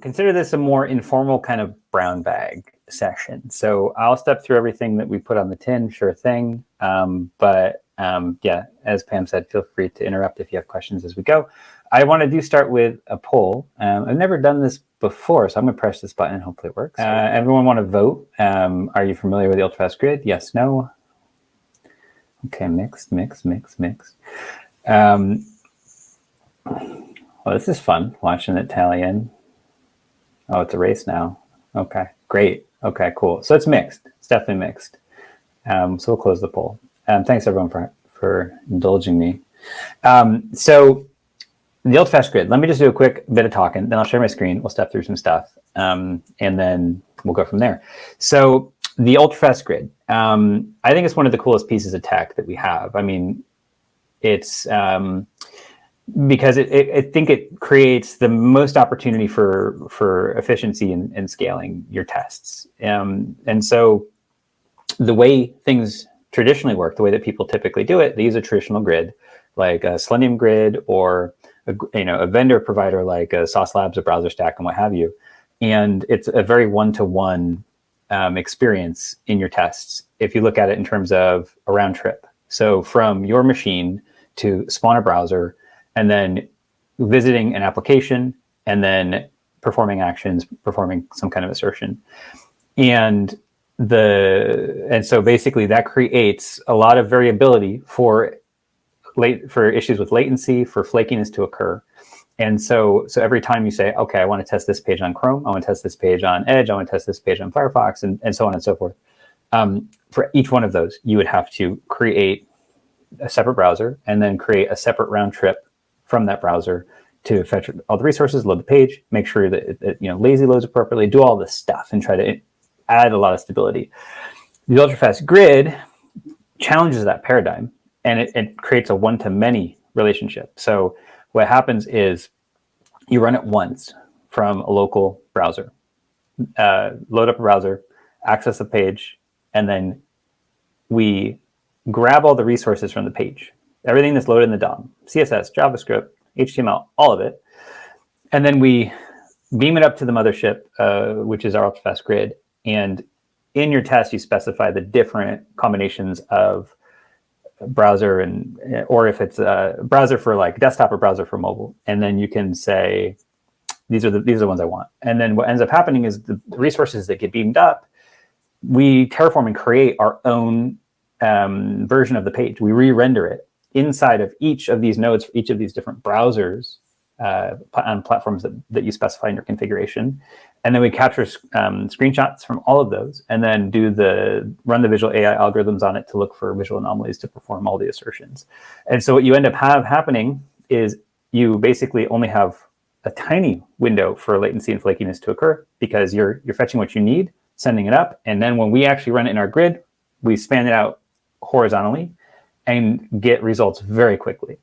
Consider this a more informal kind of brown bag session. So I'll step through everything that we put on the tin, sure thing. Yeah, as Pam said, feel free to interrupt if you have questions as we go. I want to start with a poll. I've never done this before, so I'm going to press this button and hopefully it works. Everyone want to vote? Are you familiar with the Ultrafast grid? Yes, no? Okay, mixed. Well, this is fun, watching it tally in. Oh, it's a race now. Okay, great. Okay, cool. So it's mixed. It's definitely mixed. So we'll close the poll. Thanks everyone for indulging me. So the Ultrafast grid, let me just do a quick bit of talking, then I'll share my screen. We'll step through some stuff, and then we'll go from there. So the Ultrafast grid, I think it's one of the coolest pieces of tech that we have. I mean, it's because I think it creates the most opportunity for efficiency in scaling your tests. And so the way things traditionally work, the way that people typically do it, they use a traditional grid, like a Selenium grid or a vendor provider like Sauce Labs or Browser Stack and what have you. And it's a very one-to-one experience in your tests if you look at it in terms of a round trip. So from your machine to spawn a browser, and then visiting an application, and then performing actions, performing some kind of assertion. And so basically that creates a lot of variability for issues with latency, for flakiness to occur. And so every time you say, okay, I want to test this page on Chrome, I want to test this page on Edge, I want to test this page on Firefox, and so on and so forth. For each one of those, you would have to create a separate browser and then create a separate round trip from that browser to fetch all the resources, load the page, make sure that it lazy loads appropriately, do all this stuff and try to add a lot of stability. The Ultrafast grid challenges that paradigm, and it creates a one-to-many relationship. So what happens is you run it once from a local browser, load up a browser, access a page, and then we grab all the resources from the page. Everything that's loaded in the DOM, CSS, JavaScript, HTML, all of it. And then we beam it up to the mothership, which is our Ultrafast grid. And in your test, you specify the different combinations of browser or if it's a browser for like desktop or browser for mobile. And then you can say, these are the ones I want. And then what ends up happening is the resources that get beamed up, we terraform and create our own version of the page. We re-render it inside of each of these nodes for each of these different browsers on platforms that you specify in your configuration. And then we capture screenshots from all of those and then run the visual AI algorithms on it to look for visual anomalies to perform all the assertions. And so what you end up happening is you basically only have a tiny window for latency and flakiness to occur because you're fetching what you need, sending it up. And then when we actually run it in our grid, we span it out horizontally and get results very quickly.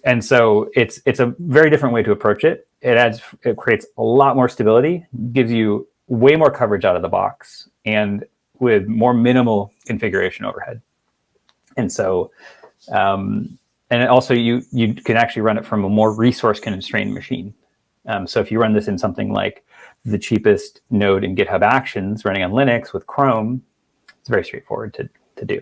And so it's a very different way to approach it. It creates a lot more stability, gives you way more coverage out of the box, and with more minimal configuration overhead. And so, and also you can actually run it from a more resource constrained machine. So if you run this in something like the cheapest node in GitHub Actions running on Linux with Chrome, it's very straightforward to do.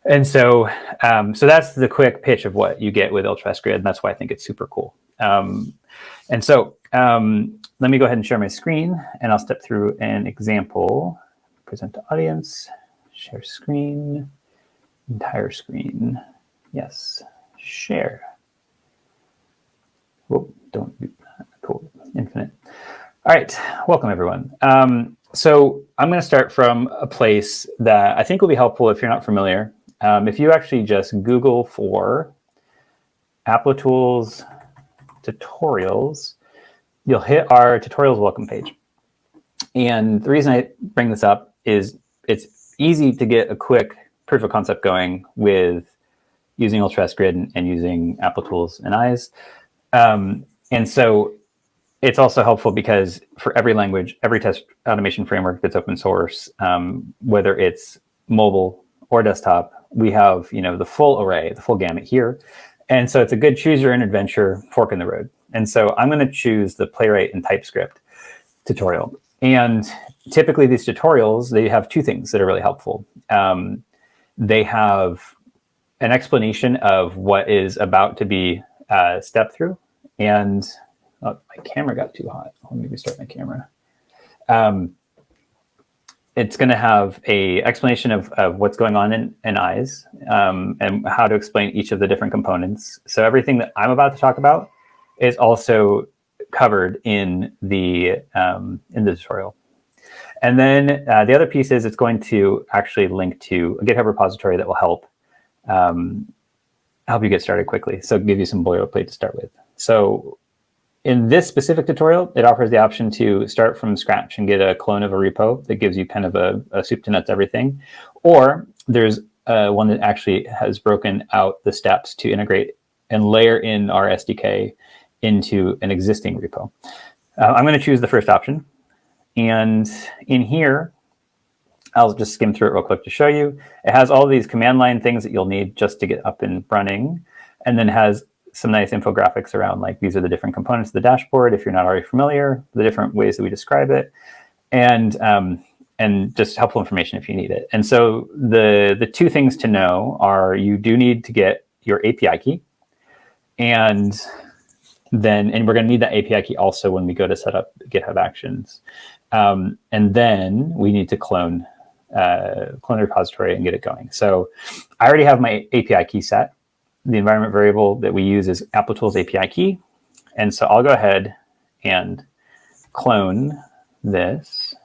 And so that's the quick pitch of what you get with Ultrafast grid, and that's why I think it's super cool. And so let me go ahead and share my screen, and I'll step through an example. Present to audience, share screen, entire screen. Yes, share. Whoa, don't do that. Cool, infinite. All right, welcome everyone. So I'm going to start from a place that I think will be helpful if you're not familiar. If you actually just Google for Applitools tutorials, you'll hit our tutorials welcome page. And the reason I bring this up is it's easy to get a quick proof of concept going with using Ultrafast grid and using Applitools and eyes. And so it's also helpful because for every language, every test automation framework that's open source, whether it's mobile or desktop, we have the full array, the full gamut here. And so it's a good choose your own adventure fork in the road. And so I'm going to choose the playwright in TypeScript. tutorial. And typically these tutorials, they have two things that are really helpful. They have an explanation of what is about to be stepped through. And my camera got too hot. Let me restart my camera. It's going to have a explanation of what's going on in eyes and how to explain each of the different components. So everything that I'm about to talk about is also covered in the tutorial. And then the other piece is it's going to actually link to a GitHub repository that will help you get started quickly. So give you some boilerplate to start with. So in this specific tutorial, it offers the option to start from scratch and get a clone of a repo that gives you kind of a soup to nuts everything. Or there's one that actually has broken out the steps to integrate and layer in our SDK into an existing repo. I'm going to choose the first option. And in here, I'll just skim through it real quick to show you. It has all these command line things that you'll need just to get up and running, and then has some nice infographics around, like, these are the different components of the dashboard, if you're not already familiar, the different ways that we describe it, and just helpful information if you need it. And so the two things to know are you do need to get your API key, and we're going to need that API key also when we go to set up GitHub Actions. And then we need to clone the repository and get it going. So I already have my API key set. The environment variable that we use is Applitools API key. And so I'll go ahead and clone this.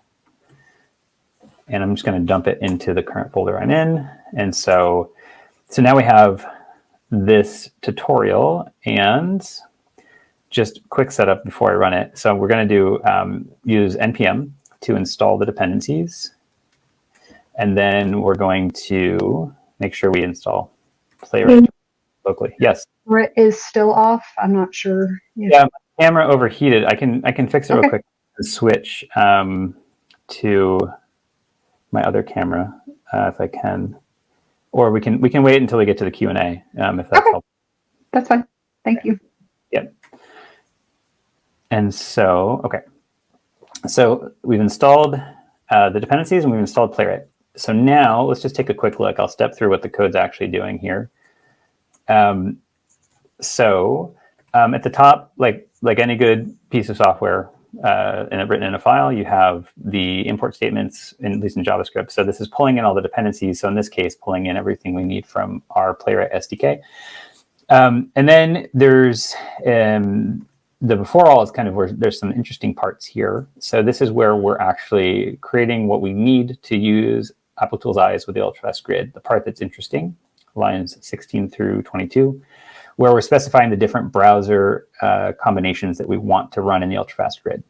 And I'm just going to dump it into the current folder I'm in. And so now we have this tutorial, and just quick setup before I run it. So we're going to do use npm to install the dependencies. And then we're going to make sure we install Playwright locally. Yes. It is still off. I'm not sure. Yeah, my camera overheated. I can fix it real quick and switch to my other camera if I can. Or we can wait until we get to the Q&A if that's helpful. That's fine. Thank you. Yep. And so, okay. So we've installed the dependencies and we've installed Playwright. So now let's just take a quick look. I'll step through what the code's actually doing here. At the top, like any good piece of software and written in a file, you have the import statements, at least in JavaScript. So this is pulling in all the dependencies. So in this case, pulling in everything we need from our Playwright SDK. And then there's the before all is kind of where there's some interesting parts here. So this is where we're actually creating what we need to use Applitools eyes with the Ultrafast grid. The part that's interesting, lines 16 through 22, where we're specifying the different browser combinations that we want to run in the Ultrafast grid.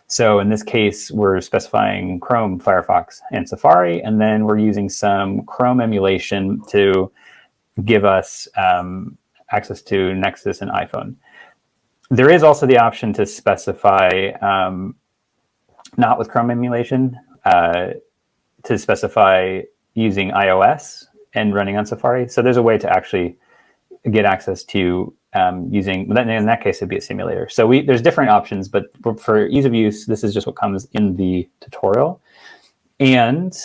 So in this case, we're specifying Chrome, Firefox, and Safari, and then we're using some Chrome emulation to give us access to Nexus and iPhone. There is also the option to specify, not with Chrome emulation, to specify using iOS and running on Safari. So there's a way to actually get access to using, in that case, it'd be a simulator. So there's different options, but for ease of use, this is just what comes in the tutorial. And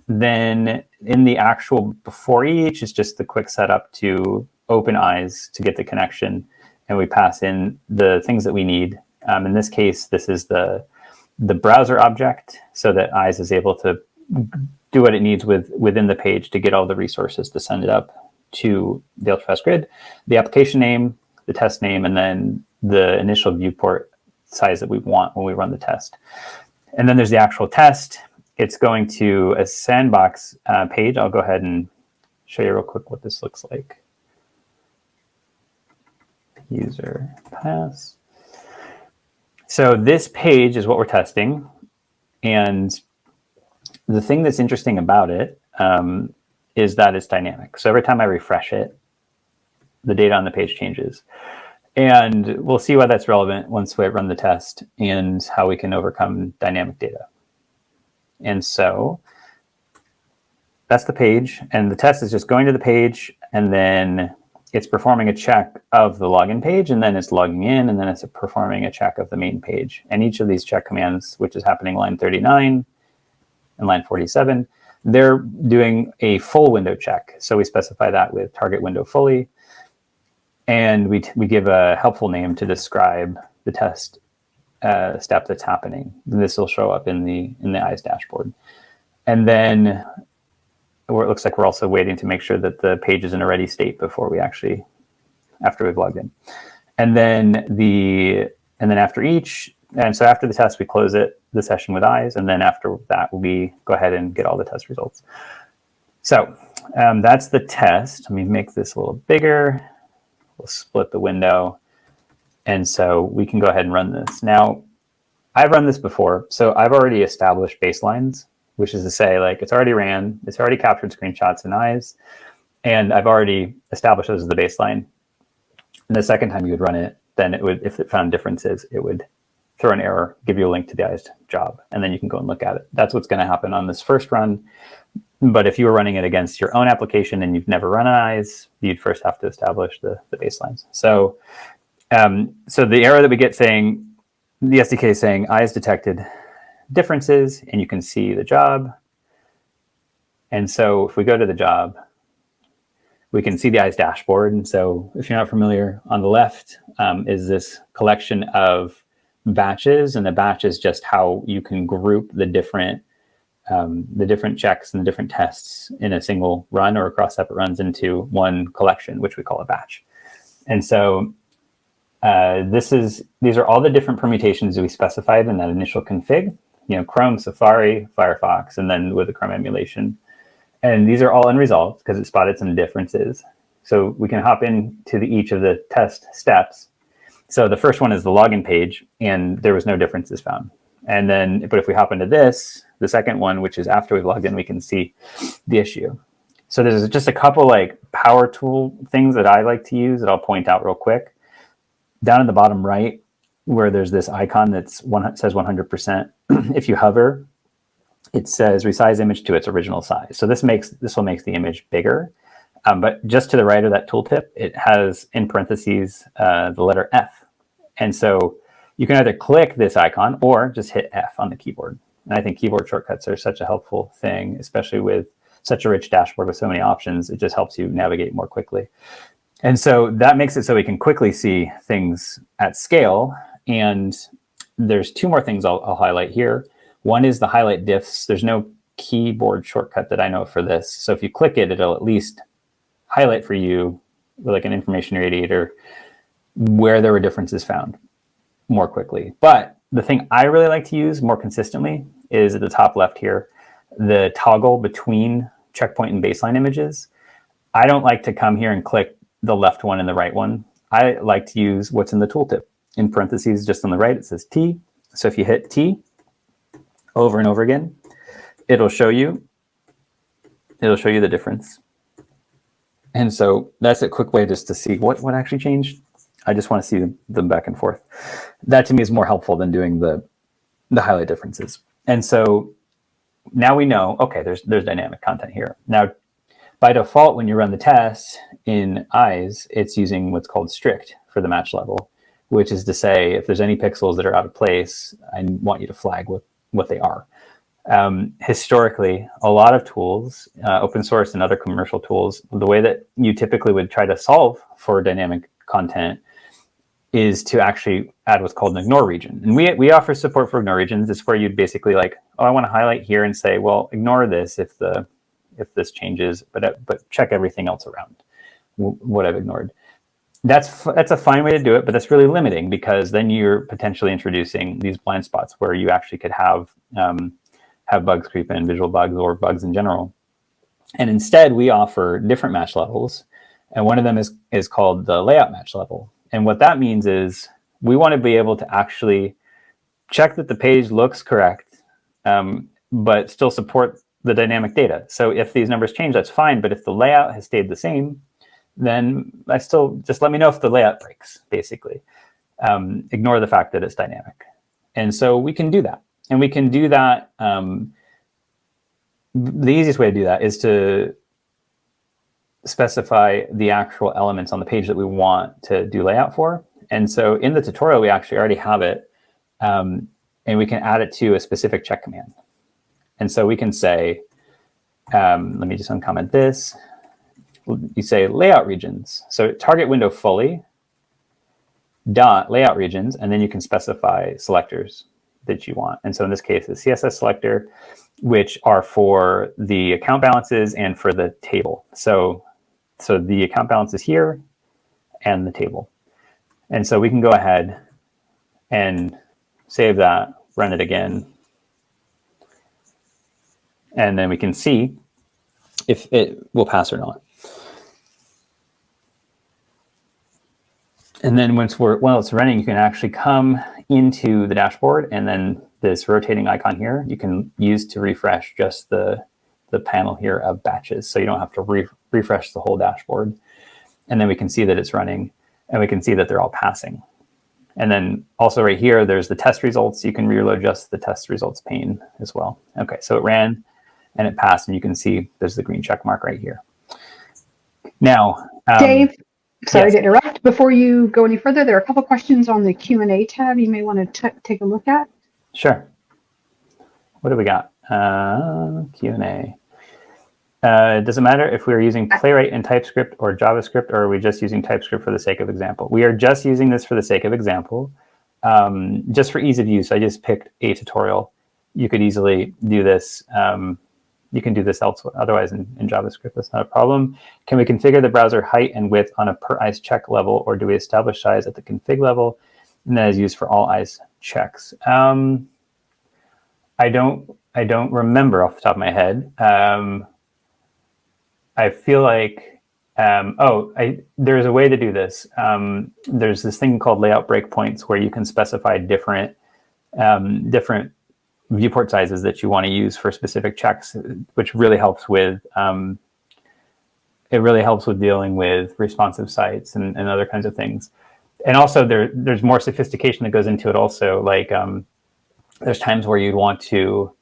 then in the actual before each is just the quick setup to open eyes to get the connection. And we pass in the things that we need. In this case, this is the browser object, so that eyes is able to do what it needs within the page to get all the resources to send it up to the Ultrafast grid, the application name, the test name, and then the initial viewport size that we want when we run the test. And then there's the actual test. It's going to a sandbox page. I'll go ahead and show you real quick what this looks like. User pass. So this page is what we're testing. And the thing that's interesting about it is that it's dynamic. So every time I refresh it, the data on the page changes. And we'll see why that's relevant once we run the test and how we can overcome dynamic data. And so that's the page. And the test is just going to the page and then it's performing a check of the login page, and then it's logging in, and then it's performing a check of the main page. And each of these check commands, which is happening line 39 and line 47, they're doing a full window check. So we specify that with target window fully, and we give a helpful name to describe the test step that's happening. This will show up in the eyes dashboard. And then where it looks like we're also waiting to make sure that the page is in a ready state before we actually, after we've logged in. And then after each, and so after the test, we close the session with eyes, and then after that, we go ahead and get all the test results. So that's the test. Let me make this a little bigger. We'll split the window. And so we can go ahead and run this. Now, I've run this before, so I've already established baselines, which is to say, like, it's already ran, it's already captured screenshots and eyes, and I've already established those as the baseline. And the second time you would run it, then it would, if it found differences, it would throw an error, give you a link to the eyes job, and then you can go and look at it. That's what's going to happen on this first run. But if you were running it against your own application and you've never run eyes, you'd first have to establish the baselines. So the error that we get saying, the SDK is saying eyes detected differences, and you can see the job. And so if we go to the job, we can see the eyes dashboard. And so if you're not familiar, on the left is this collection of batches, and the batch is just how you can group the different checks and the different tests in a single run or across separate runs into one collection, which we call a batch. And so these are all the different permutations that we specified in that initial config, Chrome, Safari, Firefox, and then with the Chrome emulation. And these are all unresolved because it spotted some differences. So we can hop into each of the test steps. So the first one is the login page, and there was no differences found. And then, but if we hop into this, the second one, which is after we've logged in, we can see the issue. So there's just a couple like power tool things that I like to use that I'll point out real quick. Down in the bottom right, where there's this icon that says 100%, if you hover, it says resize image to its original size. So this will make the image bigger. But just to the right of that tooltip, it has in parentheses the letter F. And so you can either click this icon or just hit F on the keyboard. And I think keyboard shortcuts are such a helpful thing, especially with such a rich dashboard with so many options. It just helps you navigate more quickly. And so that makes it so we can quickly see things at scale. And there's two more things I'll highlight here. One is the highlight diffs. There's no keyboard shortcut that I know for this. So if you click it, it'll at least highlight for you with like an information radiator where there were differences found more quickly. But the thing I really like to use more consistently is at the top left here, the toggle between checkpoint and baseline images. I don't like to come here and click the left one and the right one. I like to use what's in the tooltip. In parentheses, just on the right, it says T. So if you hit T over and over again, it'll show you the difference. And so that's a quick way just to see what actually changed. I just want to see them back and forth. That to me is more helpful than doing the highlight differences. And so now we know, okay, there's dynamic content here. Now, by default, when you run the test in eyes, it's using what's called strict for the match level, which is to say, if there's any pixels that are out of place, I want you to flag what they are. Historically, a lot of tools, open source and other commercial tools, the way that you typically would try to solve for dynamic content is to actually add what's called an ignore region. And we offer support for ignore regions. It's where you'd basically like, oh, I want to highlight here and say, well, ignore this if this changes, but check everything else around what I've ignored. That's a fine way to do it, but that's really limiting because then you're potentially introducing these blind spots where you actually could have bugs creep in, visual bugs or bugs in general. And instead, we offer different match levels. And one of them is called the layout match level. And what that means is we want to be able to actually check that the page looks correct, but still support the dynamic data. So if these numbers change, that's fine. But if the layout has stayed the same, then I still just let me know if the layout breaks, basically. Ignore the fact that it's dynamic. And so we can do that. And we can do that. The easiest way to do that is to specify the actual elements on the page that we want to do layout for. And so in the tutorial, we actually already have it, and we can add it to a specific check command. And so we can say, let me just uncomment this. You say layout regions. So target window fully, dot layout regions, and then you can specify selectors that you want. And so in this case, the CSS selector, which are for the account balances and for the table. So the account balance is here and the table. And so we can go ahead and save that, run it again. And then we can see if it will pass or not. And then while it's running, you can actually come into the dashboard, and then this rotating icon here, you can use to refresh just the panel here of batches. So you don't have to refresh the whole dashboard. And then we can see that it's running, and we can see that they're all passing. And then also right here, there's the test results. You can reload just the test results pane as well. Okay, so it ran and it passed, and you can see there's the green check mark right here. Now, Dave, sorry yes. to interrupt. Before you go any further, there are a couple questions on the Q&A tab you may want to take a look at. Sure. What do we got? Q&A. Does it matter if we're using Playwright in TypeScript or JavaScript, or are we just using TypeScript for the sake of example? We are just using this for the sake of example. Just for ease of use, I just picked a tutorial. You could easily do this. You can do this elsewhere. Otherwise, in JavaScript, that's not a problem. Can we configure the browser height and width on a per eyes check level, or do we establish size at the config level and that is used for all eyes checks? I don't remember off the top of my head. I feel like, there's a way to do this. There's this thing called layout breakpoints where you can specify different viewport sizes that you want to use for specific checks, which really helps with dealing with responsive sites and other kinds of things. And also there's more sophistication that goes into it also. Like there's times where you'd want to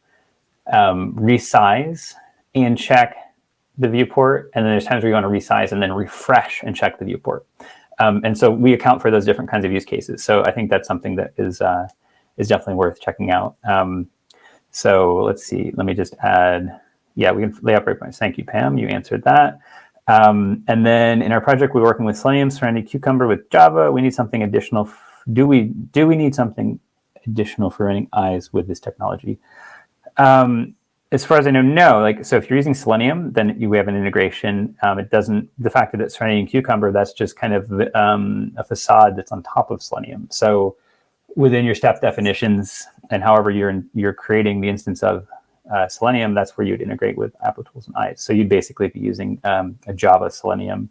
resize and check the viewport, and then there's times where you want to resize and then refresh and check the viewport. And so we account for those different kinds of use cases. So I think that's something that is definitely worth checking out. So let's see, let me just add, yeah, we can lay out breakpoints. Thank you, Pam, you answered that. And then in our project, we're working with Selenium surrounding Cucumber with Java. We need something additional. Do we need something additional for running eyes with this technology? As far as I know, no. Like, so if you're using Selenium, then we have an integration. It doesn't, the fact that it's running in Cucumber, that's just kind of a facade that's on top of Selenium. So within your step definitions and however you're creating the instance of Selenium, that's where you'd integrate with Applitools and eyes. So you'd basically be using a Java Selenium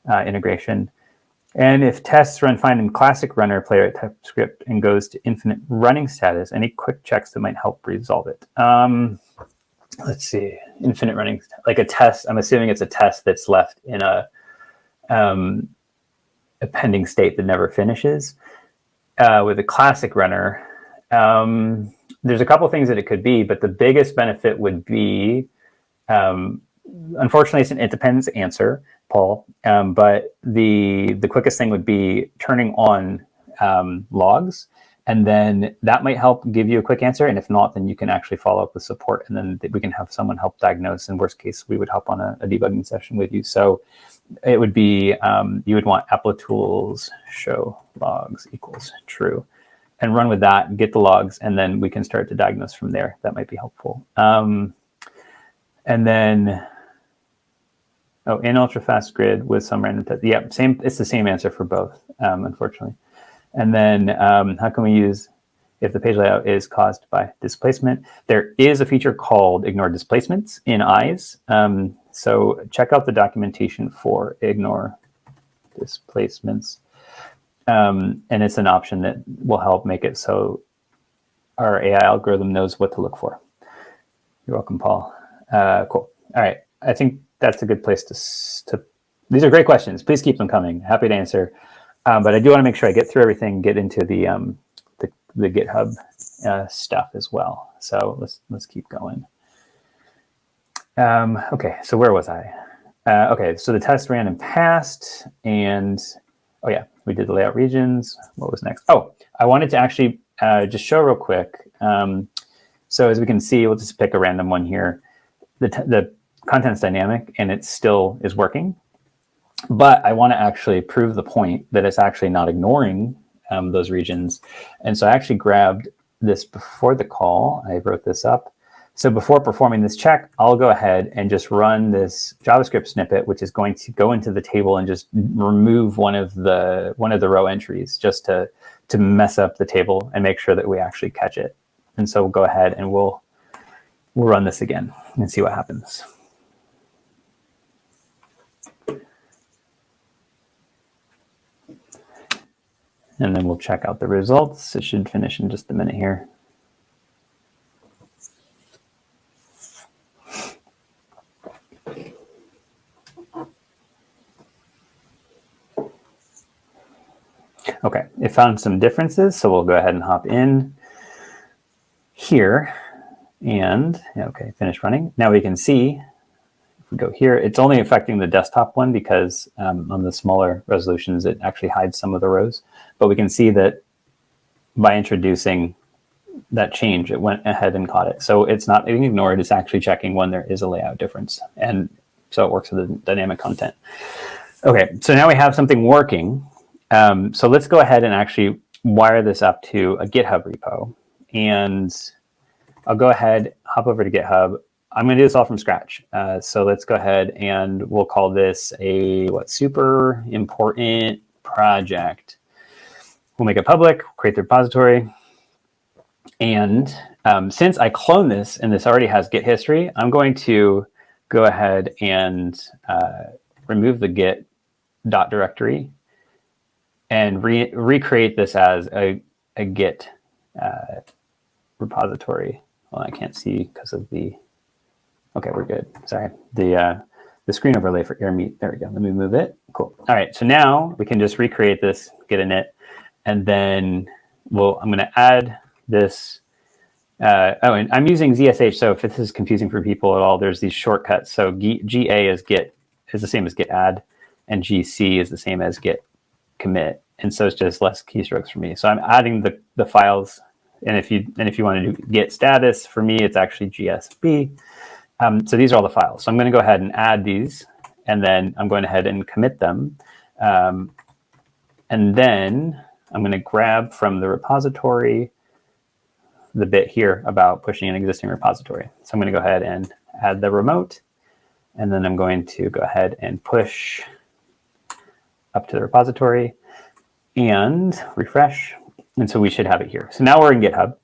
integration. And if tests run fine in classic runner Playwright TypeScript and goes to infinite running status, any quick checks that might help resolve it? Let's see, infinite running, like a test. I'm assuming it's a test that's left in a pending state that never finishes. With a classic runner, there's a couple things that it could be, but the biggest benefit would be, unfortunately, it's an it depends answer, Paul. But the quickest thing would be turning on logs, and then that might help give you a quick answer. And if not, then you can actually follow up with support, and then we can have someone help diagnose. In worst case, we would hop on a debugging session with you. So it would be, you would want Applitools show logs equals true, and run with that, get the logs, and then we can start to diagnose from there. That might be helpful. And then, in Ultrafast grid with some random test. Yeah, same. It's the same answer for both, unfortunately. And then how can we use if the page layout is caused by displacement? There is a feature called ignore displacements in eyes. So check out the documentation for ignore displacements. And it's an option that will help make it so our AI algorithm knows what to look for. You're welcome, Paul. Cool. All right. I think that's a good place to these are great questions. Please keep them coming. Happy to answer. But I do want to make sure I get through everything, get into the GitHub stuff as well. So let's keep going. Okay, so where was I? Okay, so the test ran and passed, and oh yeah, we did the layout regions. What was next? Oh, I wanted to actually just show real quick. So as we can see, we'll just pick a random one here. The content's dynamic, and it still is working. But I want to actually prove the point that it's actually not ignoring those regions. And so I actually grabbed this before the call. I wrote this up. So before performing this check, I'll go ahead and just run this JavaScript snippet, which is going to go into the table and just remove one of the row entries just to mess up the table and make sure that we actually catch it. And so we'll go ahead and we'll run this again and see what happens. And then we'll check out the results. It should finish in just a minute here. Okay, it found some differences, so we'll go ahead and hop in here and, okay, finish running. Now we can see, if we go here, it's only affecting the desktop one because on the smaller resolutions, it actually hides some of the rows. But we can see that by introducing that change, it went ahead and caught it. So it's not being ignored, it's actually checking when there is a layout difference. And so it works with the dynamic content. Okay, so now we have something working. So let's go ahead and actually wire this up to a GitHub repo. And I'll go ahead, hop over to GitHub. I'm going to do this all from scratch. So let's go ahead and we'll call this a super important project. We'll make it public, create the repository. And since I cloned this and this already has Git history, I'm going to go ahead and remove the Git dot directory and recreate this as a Git repository. Well, I can't see because of the, okay, we're good. Sorry. The screen overlay for air meet. There we go. Let me move it. Cool. All right. So now we can just recreate this, Git init, and then I'm going to add this. Oh, and I'm using ZSH. So if this is confusing for people at all, there's these shortcuts. So GA is Git is the same as Git add, and GC is the same as Git commit. And so it's just less keystrokes for me. So I'm adding the files. And if you want to do Git status, for me, it's actually GSB. So these are all the files. So I'm going to go ahead and add these, and then I'm going ahead and commit them. And then I'm going to grab from the repository the bit here about pushing an existing repository. So I'm going to go ahead and add the remote, and then I'm going to go ahead and push up to the repository and refresh. And so we should have it here. So now we're in GitHub.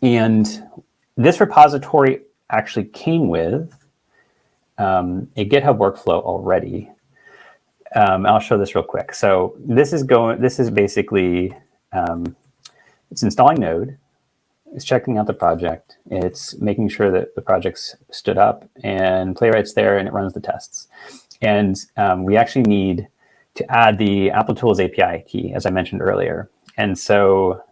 And this repository actually came with a GitHub workflow already. I'll show this real quick. So this is basically, it's installing Node. It's checking out the project. It's making sure that the project's stood up, and Playwright's there, and it runs the tests. And we actually need to add the Applitools API key, as I mentioned earlier. And so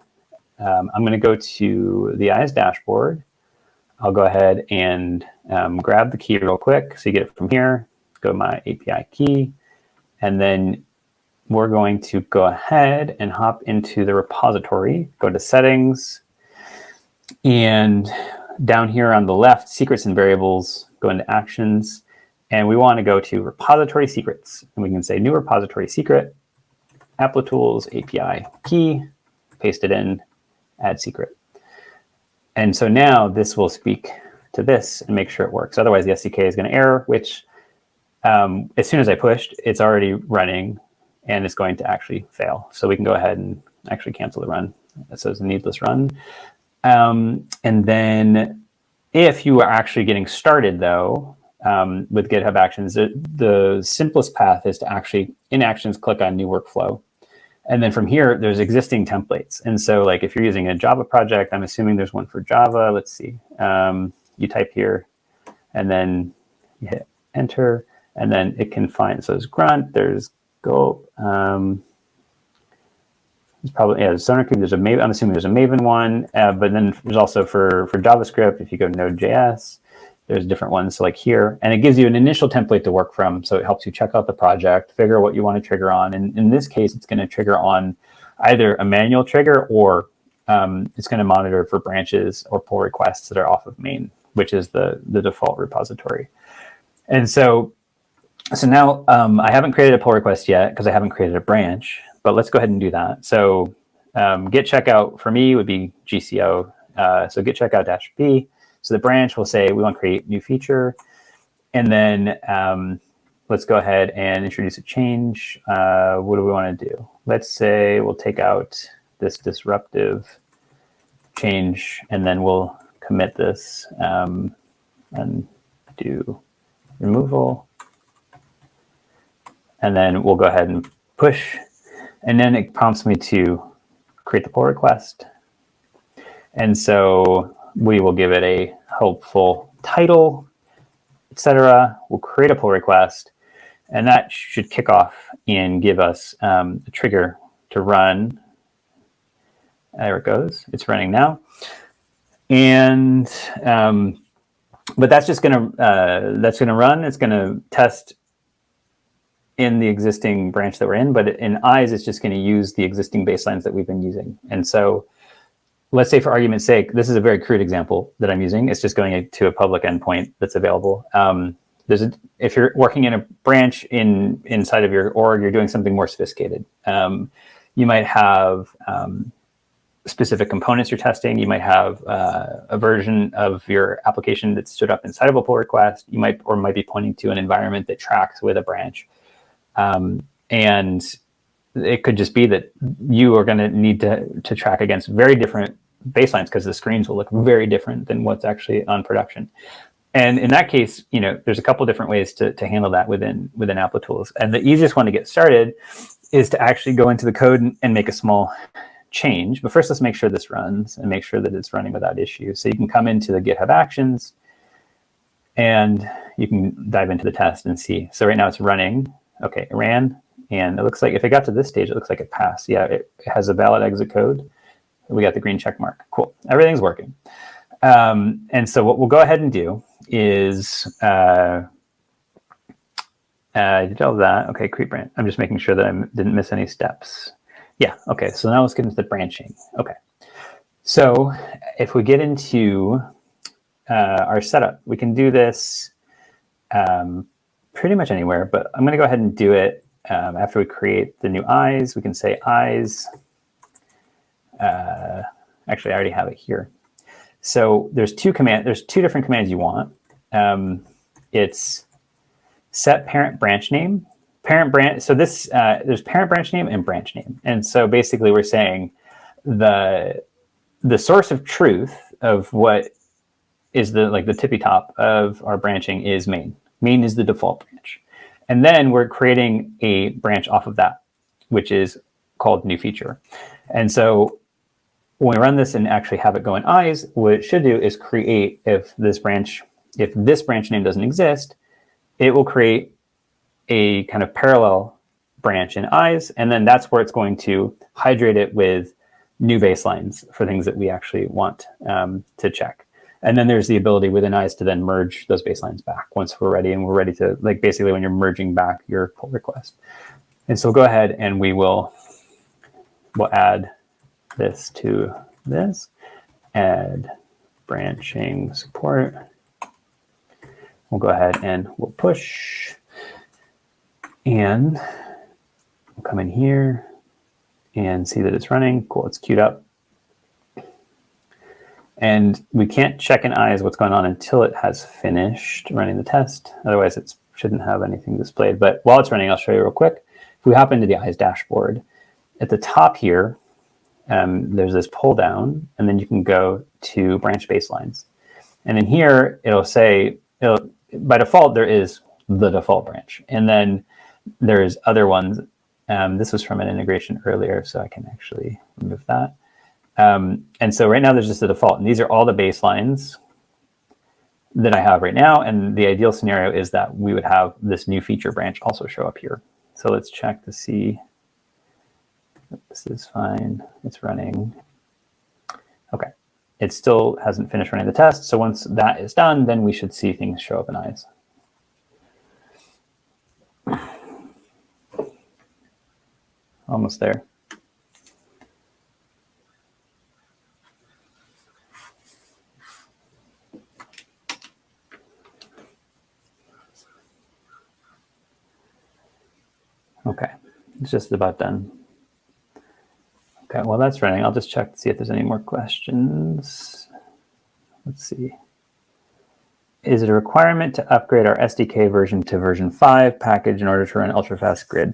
I'm going to go to the IS dashboard. I'll go ahead and grab the key real quick. So you get it from here, go to my API key, and then we're going to go ahead and hop into the repository, go to settings, and down here on the left, secrets and variables, go into actions, and we want to go to repository secrets. And we can say new repository secret, Applitools API key, paste it in, add secret. And so now this will speak to this and make sure it works. Otherwise, the SDK is going to error, which as soon as I pushed, it's already running and it's going to actually fail. So we can go ahead and actually cancel the run. It says a needless run. And then if you are actually getting started, though, with GitHub Actions, the simplest path is to actually, in Actions, click on New Workflow. And then from here, there's existing templates. And so like if you're using a Java project, I'm assuming there's one for Java. Let's see. You type here, and then you hit Enter, and then it can find, so there's Grunt, there's Gulp. It's probably, yeah, there's SonarQube, there's a Maven, I'm assuming there's a Maven one, but then there's also for JavaScript, if you go to Node.js, there's different ones. So like here, and it gives you an initial template to work from. So it helps you check out the project, figure out what you want to trigger on. And in this case, it's going to trigger on either a manual trigger or it's going to monitor for branches or pull requests that are off of main, which is the default repository. And so now I haven't created a pull request yet because I haven't created a branch, but let's go ahead and do that. So git checkout for me would be GCO. So git checkout -b. So the branch will say we want to create new feature. And then let's go ahead and introduce a change. What do we want to do? Let's say we'll take out this disruptive change, and then we'll commit this and do removal. And then we'll go ahead and push. And then it prompts me to create the pull request. And so we will give it a helpful title, etc. We'll create a pull request, and that should kick off and give us a trigger to run. There it goes. It's running now. And but that's just gonna run. It's gonna test in the existing branch that we're in, but in eyes, it's just going to use the existing baselines that we've been using. And so let's say for argument's sake, this is a very crude example that I'm using. It's just going to a public endpoint that's available. If you're working in a branch inside of your org, you're doing something more sophisticated. You might have specific components you're testing. You might have a version of your application that's stood up inside of a pull request. You might be pointing to an environment that tracks with a branch. And it could just be that you are going to need to track against very different baselines because the screens will look very different than what's actually on production. And in that case, there's a couple different ways to handle that within Applitools. And the easiest one to get started is to actually go into the code and make a small change. But first, let's make sure this runs and make sure that it's running without issue. So you can come into the GitHub Actions and you can dive into the test and see. So right now it's running. Okay, it ran, and it looks like if it got to this stage, it looks like it passed. Yeah, it has a valid exit code. We got the green check mark. Cool, everything's working. And so what we'll go ahead and do is did all that. Okay, create branch. I'm just making sure that I didn't miss any steps. Yeah, okay, so now let's get into the branching. Okay, so if we get into our setup, we can do this pretty much anywhere, but I'm going to go ahead and do it after we create the new eyes. We can say eyes. Actually, I already have it here. So there's two different commands you want. It's set parent branch name, parent branch. So this there's parent branch name and branch name, and so basically we're saying the source of truth of what is the tippy top of our branching is main. Main is the default branch. And then we're creating a branch off of that, which is called new feature. And so when we run this and actually have it go in eyes, what it should do is create, if this branch name doesn't exist, it will create a kind of parallel branch in eyes. And then that's where it's going to hydrate it with new baselines for things that we actually want to check. And then there's the ability within eyes to then merge those baselines back once we're ready. And we're ready to, basically when you're merging back your pull request. And so we'll go ahead and we'll add this to this, add branching support. We'll go ahead and we'll push. And we'll come in here and see that it's running. Cool, it's queued up. And we can't check in eyes what's going on until it has finished running the test. Otherwise, it shouldn't have anything displayed. But while it's running, I'll show you real quick. If we hop into the eyes dashboard, at the top here, there's this pull down, and then you can go to branch baselines. And in here, it'll say, by default, there is the default branch. And then there's other ones. This was from an integration earlier, so I can actually remove that. And so right now there's just the default, and these are all the baselines that I have right now. And the ideal scenario is that we would have this new feature branch also show up here. So let's check to see. This is fine. It's running. Okay. it still hasn't finished running the test. So once that is done, then we should see things show up in eyes. Almost there. Okay, it's just about done. Okay, well that's running. I'll just check to see if there's any more questions. Let's see. Is it a requirement to upgrade our SDK version to version 5 package in order to run Ultrafast Grid?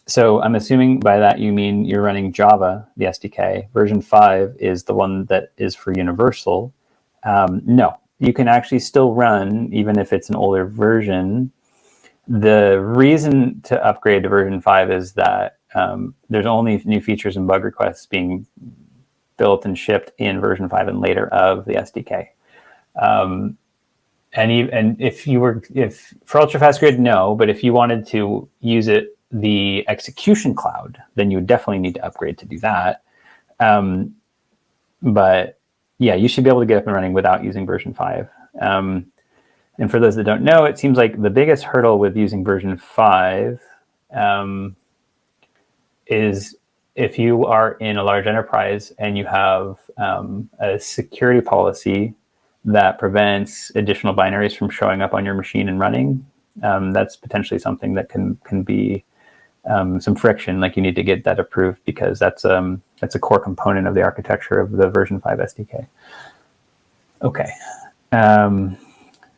So I'm assuming by that you mean you're running Java, the SDK. Version 5 is the one that is for universal. No, you can actually still run, even if it's an older version. The reason to upgrade to version 5 is that there's only new features and bug requests being built and shipped in version 5 and later of the SDK. And if for Ultrafast Grid, no, but if you wanted to use it, the execution cloud, then you would definitely need to upgrade to do that. But yeah, you should be able to get up and running without using version 5. And for those that don't know, it seems like the biggest hurdle with using version 5 is if you are in a large enterprise and you have a security policy that prevents additional binaries from showing up on your machine and running. That's potentially something that can be some friction. Like you need to get that approved because that's a core component of the architecture of the version 5 SDK. Okay,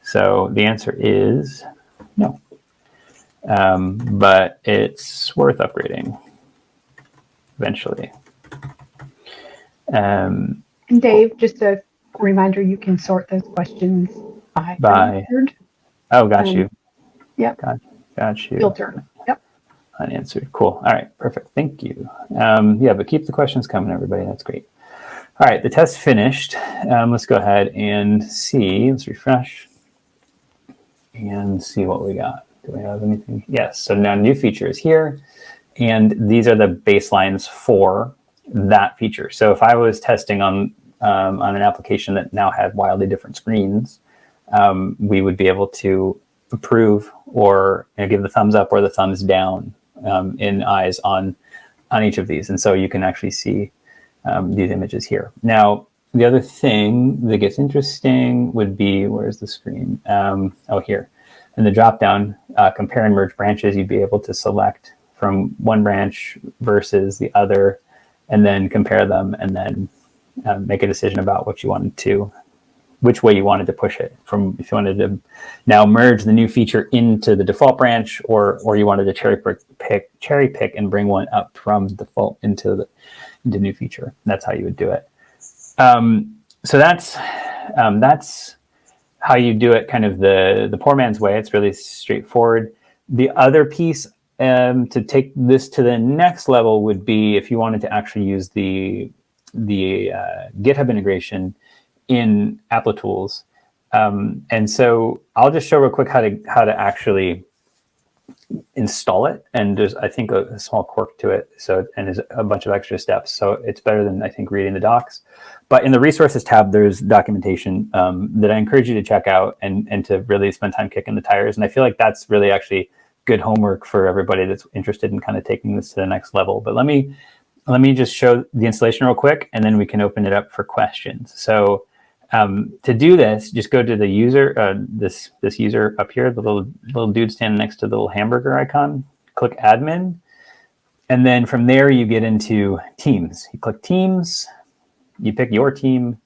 so the answer is no, but it's worth upgrading eventually. And Dave, just a reminder, you can sort those questions by unanswered. Oh, got you. Yep. Got you. Filter. Yep. Unanswered. Cool. All right. Perfect. Thank you. Yeah, but keep the questions coming, everybody. That's great. All right. The test finished. Let's go ahead and see. Let's refresh and see what we got. Do we have anything? Yes. So now new feature is here. And these are the baselines for that feature. So if I was testing on an application that now had wildly different screens, we would be able to approve or give the thumbs up or the thumbs down in eyes on each of these. And so you can actually see these images here. Now, the other thing that gets interesting would be, where's the screen? Oh, here. In the dropdown, compare and merge branches, you'd be able to select from one branch versus the other, and then compare them, and then make a decision about which way you wanted to push it. From if you wanted to now merge the new feature into the default branch, or you wanted to cherry pick and bring one up from default into new feature. That's how you would do it. So that's how you do it, kind of the poor man's way. It's really straightforward. The other piece to take this to the next level would be if you wanted to actually use the GitHub integration in Applitools. And so I'll just show real quick how to actually install it. And there's, I think, a small quirk to it. So, and there's a bunch of extra steps. So it's better than, I think, reading the docs. But in the resources tab, there's documentation that I encourage you to check out and to really spend time kicking the tires. And I feel like that's really actually good homework for everybody that's interested in kind of taking this to the next level. But let me just show the installation real quick, and then we can open it up for questions. So to do this, just go to the user, this user up here, the little dude standing next to the little hamburger icon, click admin. And then from there, you get into teams. You click teams, you pick your team,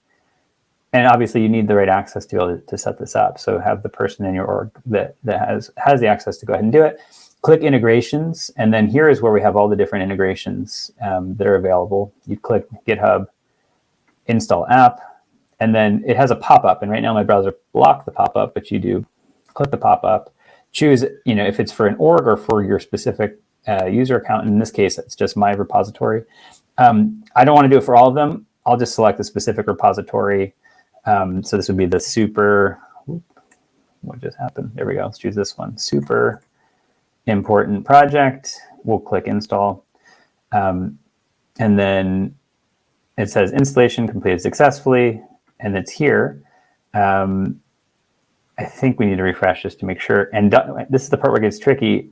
and obviously you need the right access to be able to set this up. So have the person in your org that has the access to go ahead and do it. Click integrations, and then here is where we have all the different integrations that are available. You click GitHub, install app, and then it has a pop-up. And right now my browser blocked the pop-up, but you do click the pop-up, choose, if it's for an org or for your specific user account. In this case, it's just my repository. I don't want to do it for all of them. I'll just select a specific repository. So this would be the super, what just happened? There we go. Let's choose this one. Super important project. We'll click install. And then it says installation completed successfully. and it's here. I think we need to refresh just to make sure. And this is the part where it gets tricky.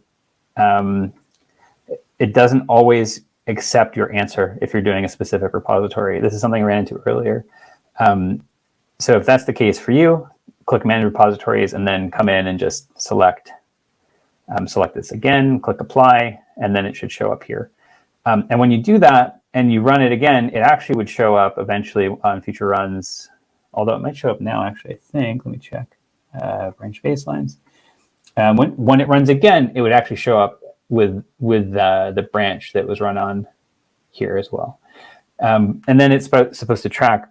It doesn't always accept your answer if you're doing a specific repository. This is something I ran into earlier. So if that's the case for you, click Manage Repositories and then come in and just select this again, click Apply, and then it should show up here. And when you do that and you run it again, it actually would show up eventually on future runs, although it might show up now, actually, I think. Let me check. Branch baselines. When it runs again, it would actually show up with the branch that was run on here as well. And then it's supposed to track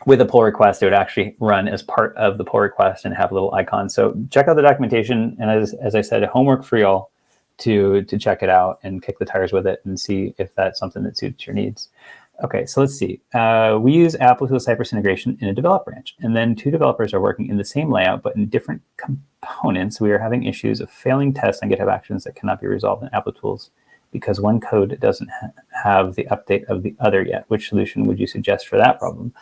with a pull request. It would actually run as part of the pull request and have a little icon. So check out the documentation. And as I said, homework for y'all to check it out and kick the tires with it and see if that's something that suits your needs. Okay, so let's see. We use Applitools Cypress integration in a develop branch, and then two developers are working in the same layout but in different components. We are having issues of failing tests on GitHub Actions that cannot be resolved in Applitools because one code doesn't have the update of the other yet. Which solution would you suggest for that problem?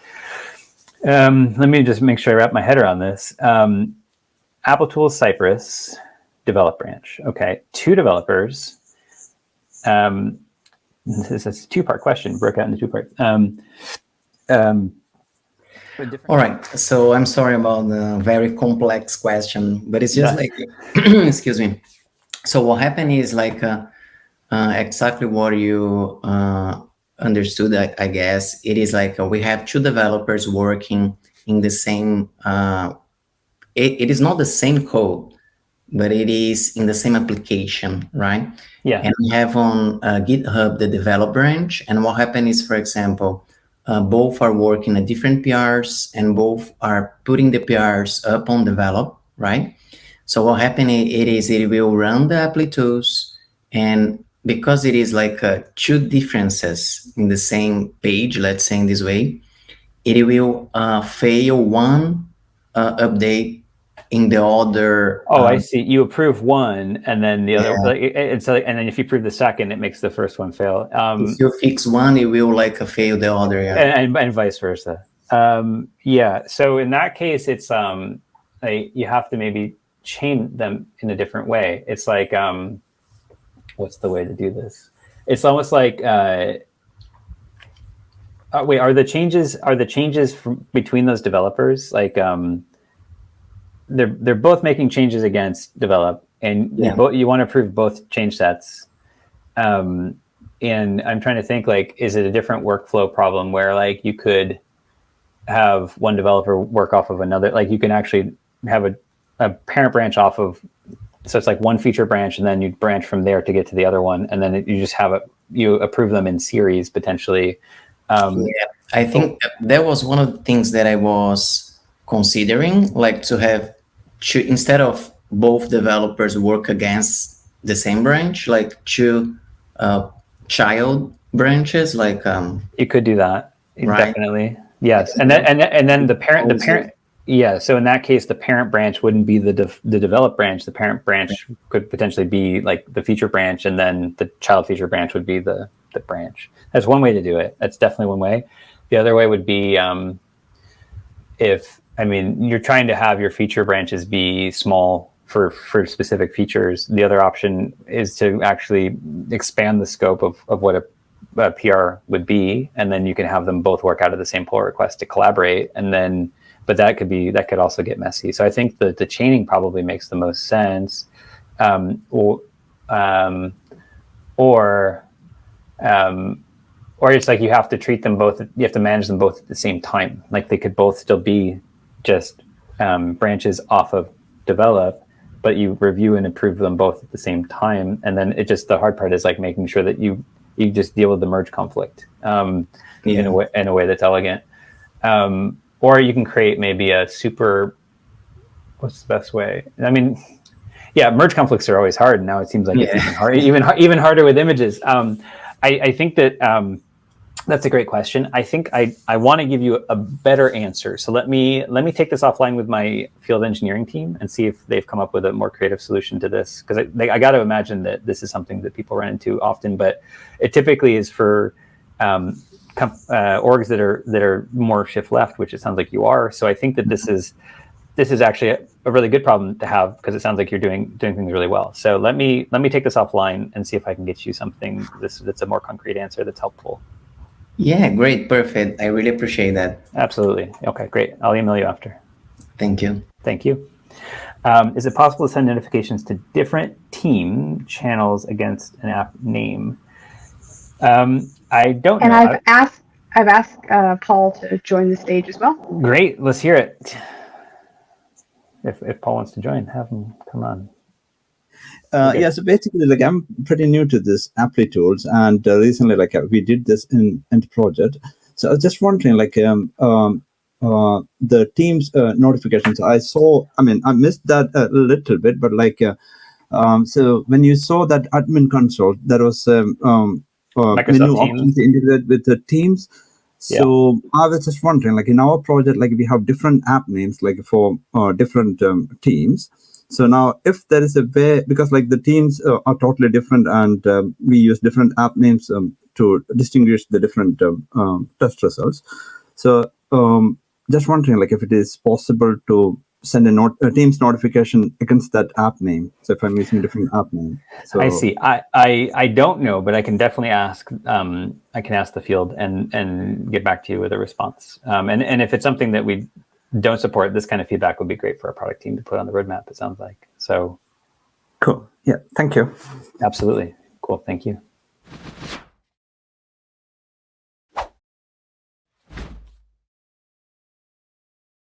Let me just make sure I wrap my head around this. Applitools Cypress develop branch. Okay, two developers. This is a two-part question, broke out into two parts. All right, so I'm sorry about the very complex question, but it's just like, excuse me. So what happened is like exactly what you understood, I guess. It is like we have two developers working in the same, it is not the same code, but it is in the same application, right? Yeah. And we have on GitHub the develop branch. And what happened is, for example, both are working at different PRs and both are putting the PRs up on develop, right? So what happened it will run the Applitools, and because it is like two differences in the same page, let's say in this way, it will fail one update in the other. Oh, I see. You approve one, and then the other. Yeah. And then if you approve the second, it makes the first one fail. If you fix one, it will like fail the other. Yeah. And vice versa. Yeah. So in that case, it's you have to maybe chain them in a different way. It's like what's the way to do this? It's almost like wait, are the changes between those developers like they're both making changes against develop, and you want to approve both change sets. And I'm trying to think, like, is it a different workflow problem where like you could have one developer work off of another, like you can actually have a parent branch off of, so it's like one feature branch and then you branch from there to get to the other one, and then you just have you approve them in series potentially. I think that was one of the things that I was considering, like to have two, instead of both developers work against the same branch, like two child branches, like you could do that, right? Definitely, yes. And then the parent. Yeah. So in that case, the parent branch wouldn't be the develop branch. The parent branch could potentially be like the feature branch, and then the child feature branch would be the branch. That's one way to do it. That's definitely one way. The other way would be you're trying to have your feature branches be small for specific features. The other option is to actually expand the scope of what a PR would be, and then you can have them both work out of the same pull request to collaborate. And then, but that could also get messy. So I think the chaining probably makes the most sense, or it's like you have to treat them both. You have to manage them both at the same time. Like they could both still be just branches off of develop, but you review and approve them both at the same time. And then the hard part is like making sure that you just deal with the merge conflict in a way that's elegant. Or you can create maybe a super, what's the best way? I mean, yeah, merge conflicts are always hard. Now it seems like it's even harder with images. I think that that's a great question. I think I want to give you a better answer. So let me take this offline with my field engineering team and see if they've come up with a more creative solution to this. Because I got to imagine that this is something that people run into often, but it typically is for orgs that are more shift left, which it sounds like you are. So I think that this is actually a really good problem to have, because it sounds like you're doing things really well. So let me take this offline and see if I can get you something that's a more concrete answer that's helpful. Yeah, great, perfect. I really appreciate that. Absolutely. Okay, great. I'll email you after. Thank you. Thank you. Is it possible to send notifications to different team channels against an app name? I don't know. And I've asked Paul to join the stage as well. Great. Let's hear it. If Paul wants to join, have him come on. Okay. Yeah, so basically, like, I'm pretty new to this Applitools, and recently, like, we did this in the project. So I was just wondering, like, the team's notifications. I missed that a little bit, but like, so when you saw that admin console, there was menu options to integrate with the teams. So I was just wondering, like, in our project, like, we have different app names, like, for different teams. So now, if there is a way, because like the teams are totally different, and we use different app names to distinguish the different test results. So just wondering, like, if it is possible to send a Teams notification against that app name. So if I'm using a different app name. So I see. I don't know, but I can definitely ask. I can ask the field and get back to you with a response. And if it's something that we don't support, this kind of feedback would be great for our product team to put on the roadmap, it sounds like. So cool. Yeah. Thank you. Absolutely. Cool. Thank you.